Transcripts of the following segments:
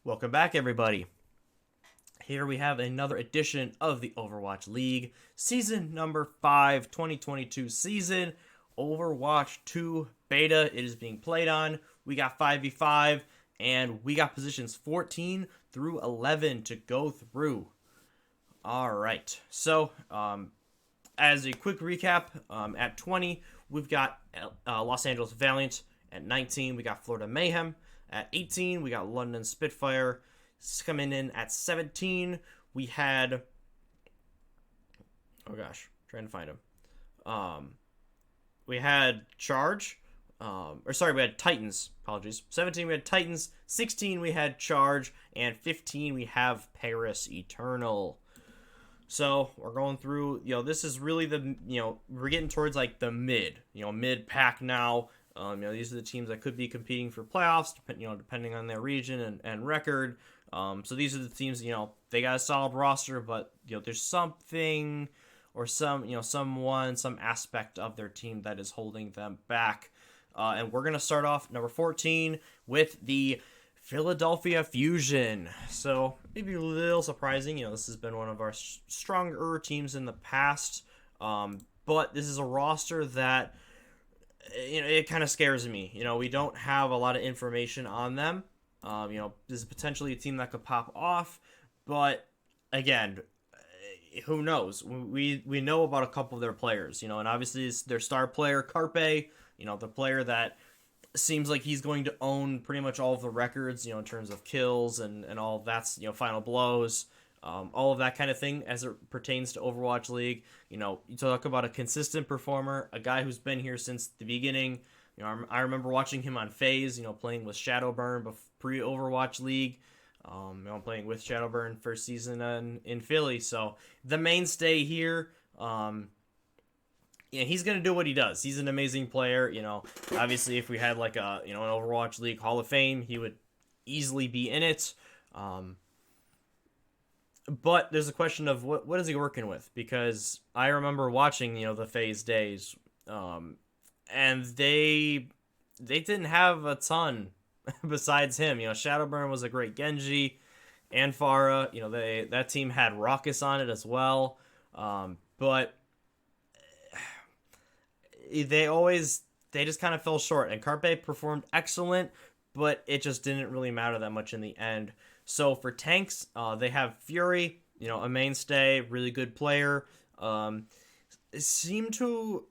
Welcome back, everybody. Here we have another edition of the Overwatch League, season number 5, 2022 season, Overwatch 2 beta. It is being played on. We got 5v5, and we got positions 14 through 11 to go through. Alright, so, as a quick recap, at 20, we've got Los Angeles Valiant. At 19, we got Florida Mayhem. At 18, we got London Spitfire. Coming in at 17, we had... Oh gosh, trying to find him. We had Charge. We had Titans. Apologies. 17, we had Titans. 16, we had Charge. And 15, we have Paris Eternal. So, we're going through, this is really the, we're getting towards, the mid pack now. These are the teams that could be competing for playoffs, depending on their region and record. So these are the teams, they got a solid roster, but, there's something or some aspect of their team that is holding them back. And we're going to start off number 14 with the Philadelphia Fusion. So maybe a little surprising. This has been one of our stronger teams in the past. But this is a roster that, it kind of scares me. We don't have a lot of information on them. This is potentially a team that could pop off. But again, who knows? We know about a couple of their players, and obviously it's their star player, Carpe, the player that seems like he's going to own pretty much all of the records, in terms of kills and all of that's, final blows, all of that kind of thing as it pertains to Overwatch League. You talk about a consistent performer, a guy who's been here since the beginning. I remember watching him on FaZe, playing with Shadowburn pre-Overwatch League. Playing with Shadowburn first season in Philly. So the mainstay here, he's going to do what he does. He's an amazing player. Obviously if we had an Overwatch League Hall of Fame, he would easily be in it. But there's a question of what is he working with? Because I remember watching, the FaZe days, and they didn't have a ton besides him. Shadowburn was a great Genji, and Pharah. That team had Raucus on it as well. But they just kind of fell short. And Carpe performed excellent, but it just didn't really matter that much in the end. So for tanks, they have Fury, a mainstay, really good player. Seemed to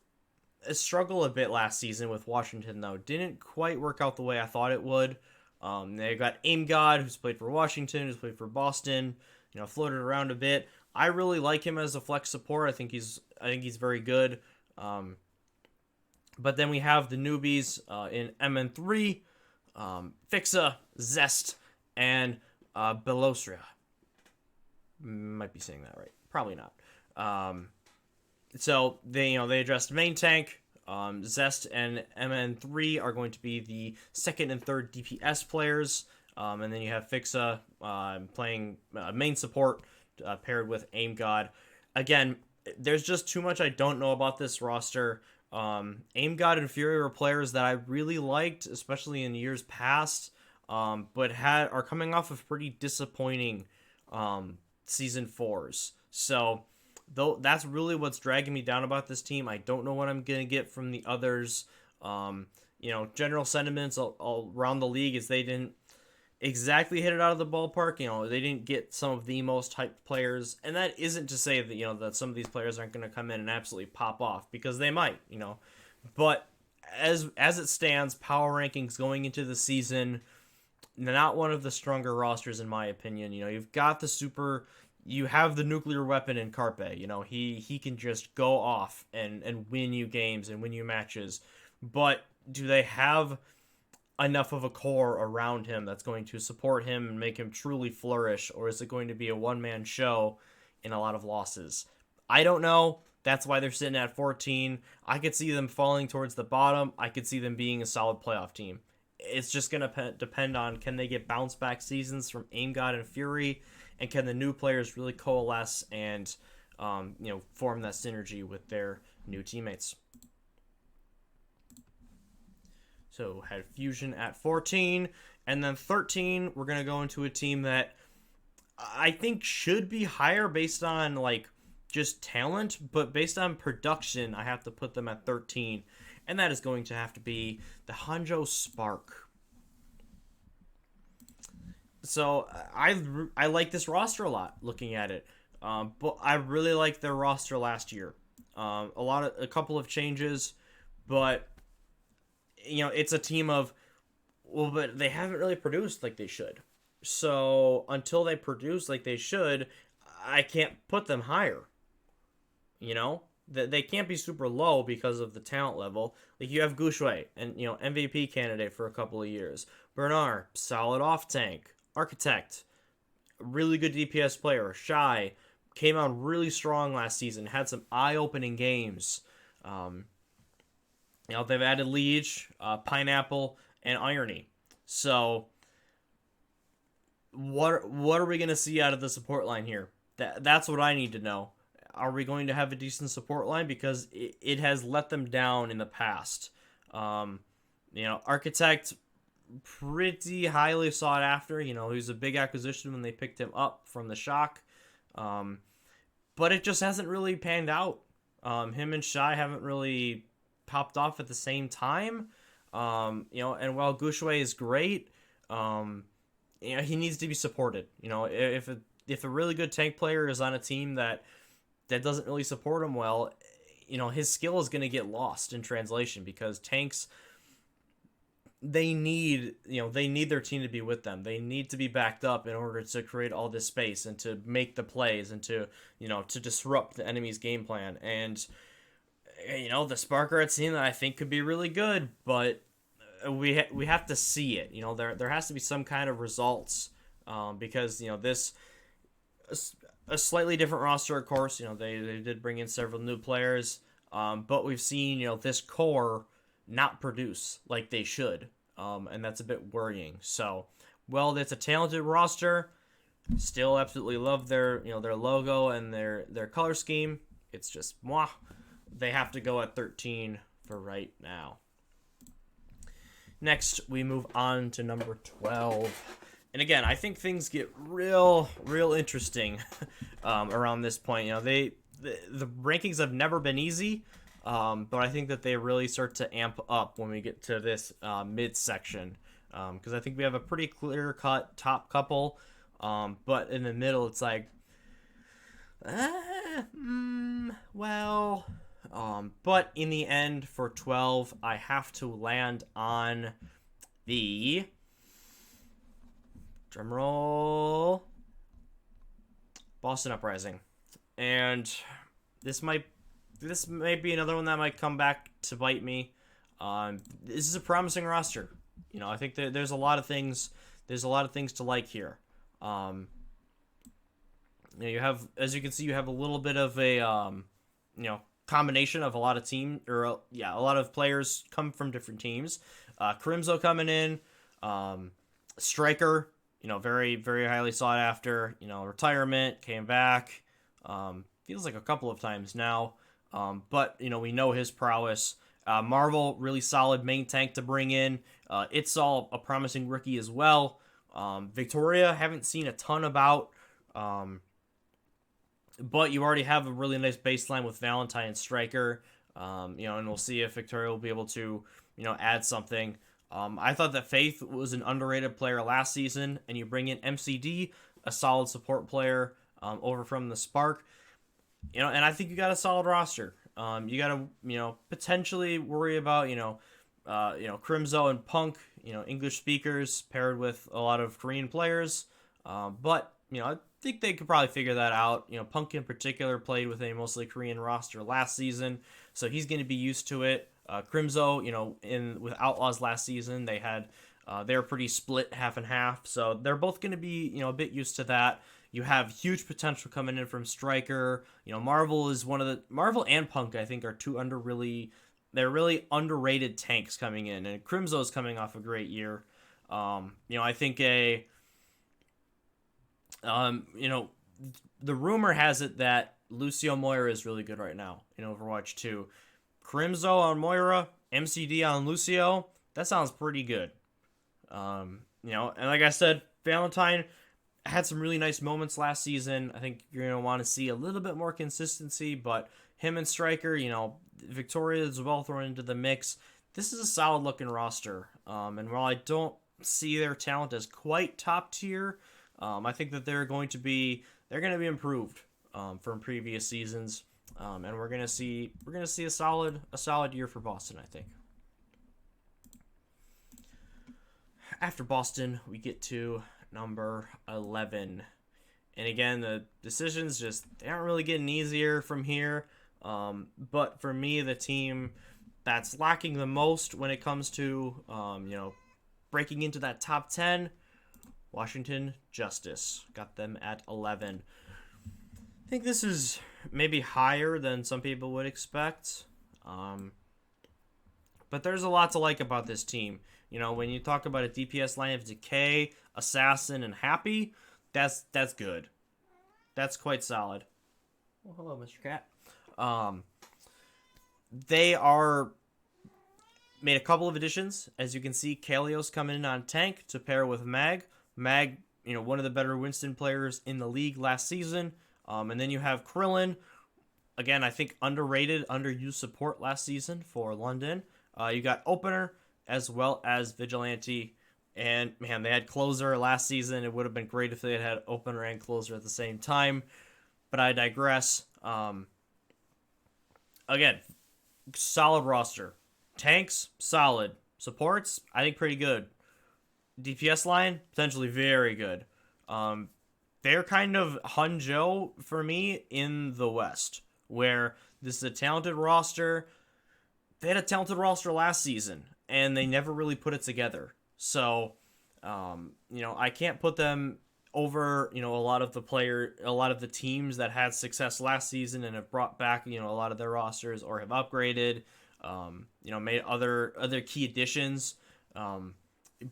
struggle a bit last season with Washington, though. Didn't quite work out the way I thought it would. They got Aim God, who's played for Washington, who's played for Boston, floated around a bit. I really like him as a flex support. I think he's very good. But then we have the newbies in MN3, Fixa, Zest, and Belosria. Might be saying that right. Probably not. So they addressed main tank. Zest and MN3 are going to be the second and third DPS players. And then you have Fixa playing main support paired with Aim God. Again, there's just too much I don't know about this roster. Aim God and Fury were players that I really liked, especially in years past. But are coming off of pretty disappointing season 4s. So that's really what's dragging me down about this team. I don't know what I'm gonna get from the others. General sentiments all around the league is they didn't exactly hit it out of the ballpark. They didn't get some of the most hyped players, and that isn't to say that that some of these players aren't going to come in and absolutely pop off, because they might. But as it stands, power rankings going into the season, not one of the stronger rosters in my opinion. You've got you have the nuclear weapon in Carpe. He can just go off and win you games and win you matches. But do they have enough of a core around him that's going to support him and make him truly flourish, or is it going to be a one-man show in a lot of losses? I don't know. That's why they're sitting at 14. I could see them falling towards the bottom. I could see them being a solid playoff team. It's just going to depend on, can they get bounce back seasons from Aim God and Fury, and can the new players really coalesce and form that synergy with their new teammates. So had Fusion at 14, And then 13, we're going to go into a team that I think should be higher based on like just talent, but based on production, I have to put them at 13. And that is going to have to be the Hangzhou Spark. So I like this roster a lot looking at it. But I really liked their roster last year. A couple of changes, but it's a team of, well, but they haven't really produced like they should. So until they produce like they should, I can't put them higher. They can't be super low because of the talent level. Like you have Gouchway, and MVP candidate for a couple of years. Bernard, solid off tank. Architect, really good DPS player. Shy, came out really strong last season. Had some eye-opening games. They've added Liege, Pineapple, and Irony. So, what are we gonna see out of the support line here? That's what I need to know. Are we going to have a decent support line? Because it has let them down in the past. Architect, pretty highly sought after. He was a big acquisition when they picked him up from the Shock. But it just hasn't really panned out. Him and Shy haven't really popped off at the same time. And while Gouchway is great, he needs to be supported. If a really good tank player is on a team that doesn't really support him well, his skill is going to get lost in translation, because tanks, they need their team to be with them. They need to be backed up in order to create all this space and to make the plays and to disrupt the enemy's game plan. And the Spark are a team that I think could be really good, but we have to see it. There has to be some kind of results, because this a slightly different roster, of course. They did bring in several new players, but we've seen this core not produce like they should, and that's a bit worrying. So, well, it's a talented roster. Still, absolutely love their their logo and their color scheme. It's just they have to go at 13 for right now. Next, we move on to number 12. And again, I think things get real interesting around this point. The rankings have never been easy, but I think that they really start to amp up when we get to this mid-section, because I think we have a pretty clear-cut top couple, but in the middle it's like, well... but in the end, for 12, I have to land on the... drumroll... Boston Uprising. And this might be another one that might come back to bite me. This is a promising roster. I think that there's a lot of things to like here. You have, as you can see, you have a little bit of a combination of a lot of players come from different teams. Crimzo coming in, Striker, very, very highly sought after, retirement, came back, feels like a couple of times now, but, we know his prowess. Marvel, really solid main tank to bring in. It's all a promising rookie as well. Victoria, haven't seen a ton about, but you already have a really nice baseline with Valentine and Striker, and we'll see if Victoria will be able to, add something. I thought that Faith was an underrated player last season, and you bring in MCD, a solid support player, over from the Spark, and I think you got a solid roster. You got to, potentially worry about, Crimzo and Punk, English speakers paired with a lot of Korean players, but, I think they could probably figure that out. Punk in particular played with a mostly Korean roster last season, so he's going to be used to it. Crimzo, with Outlaws last season, they were pretty split half and half, so they're both going to be, a bit used to that. You have huge potential coming in from Striker. Marvel is Marvel and Punk, I think, are they're really underrated tanks coming in, and Crimzo is coming off a great year. I think the rumor has it that Lucio Moira is really good right now in Overwatch 2. Crimzo on Moira, MCD on Lucio, that sounds pretty good. And like I said, Valentine had some really nice moments last season. I think you're going to want to see a little bit more consistency, but him and Striker, Victoria is well thrown into the mix. This is a solid looking roster. And while I don't see their talent as quite top tier, I think that they're going to be improved from previous seasons. And we're gonna see a solid year for Boston, I think. After Boston, we get to number 11. And again, the decisions they aren't really getting easier from here. But for me, the team that's lacking the most when it comes to, breaking into that top 10, Washington Justice. Got them at 11. I think this is maybe higher than some people would expect. But there's a lot to like about this team. When you talk about a DPS line of Decay, Assassin, and Happy, that's good. That's quite solid. Well, hello, Mr. Cat. They are made a couple of additions. As you can see, Kalios coming in on tank to pair with Mag. Mag, one of the better Winston players in the league last season. And then you have Krillin. Again, I think underrated, underused support last season for London. You got Opener as well as Vigilante. And, man, they had Closer last season. It would have been great if they had had Opener and Closer at the same time. But I digress. Again, solid roster. Tanks, solid. Supports, I think pretty good. DPS line, potentially very good. They're kind of Hunjo for me in the West, where this is a talented roster. They had a talented roster last season, and they never really put it together. So, I can't put them over, a lot of the teams that had success last season and have brought back, a lot of their rosters or have upgraded, made other key additions.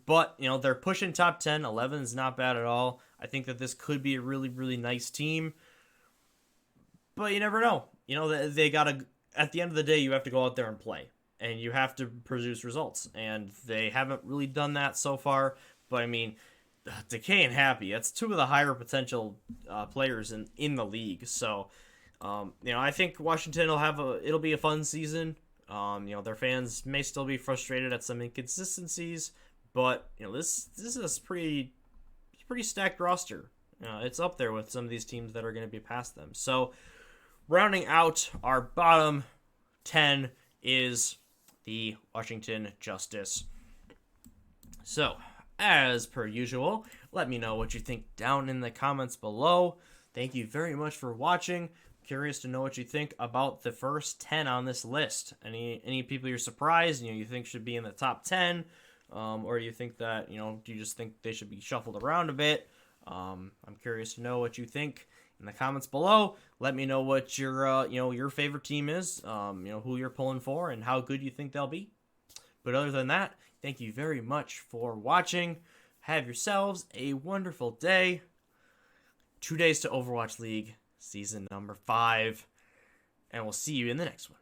But, they're pushing top 10. 11 is not bad at all. I think that this could be a really, really nice team. But you never know. They got to, at the end of the day, you have to go out there and play. And you have to produce results. And they haven't really done that so far. But, I mean, Decay and Happy, that's two of the higher potential players in the league. So, I think Washington it'll be a fun season. Their fans may still be frustrated at some inconsistencies. But, this is a pretty stacked roster. It's up there with some of these teams that are going to be past them. So, rounding out our bottom 10 is the Washington Justice. So, as per usual, let me know what you think down in the comments below. Thank you very much for watching. Curious to know what you think about the first 10 on this list. Any people you're surprised, you think should be in the top 10, or you think that, do you just think they should be shuffled around a bit? I'm curious to know what you think in the comments below. Let me know what your favorite team is, who you're pulling for and how good you think they'll be. But other than that, thank you very much for watching. Have yourselves a wonderful day. 2 days to Overwatch League, season number 5. And we'll see you in the next one.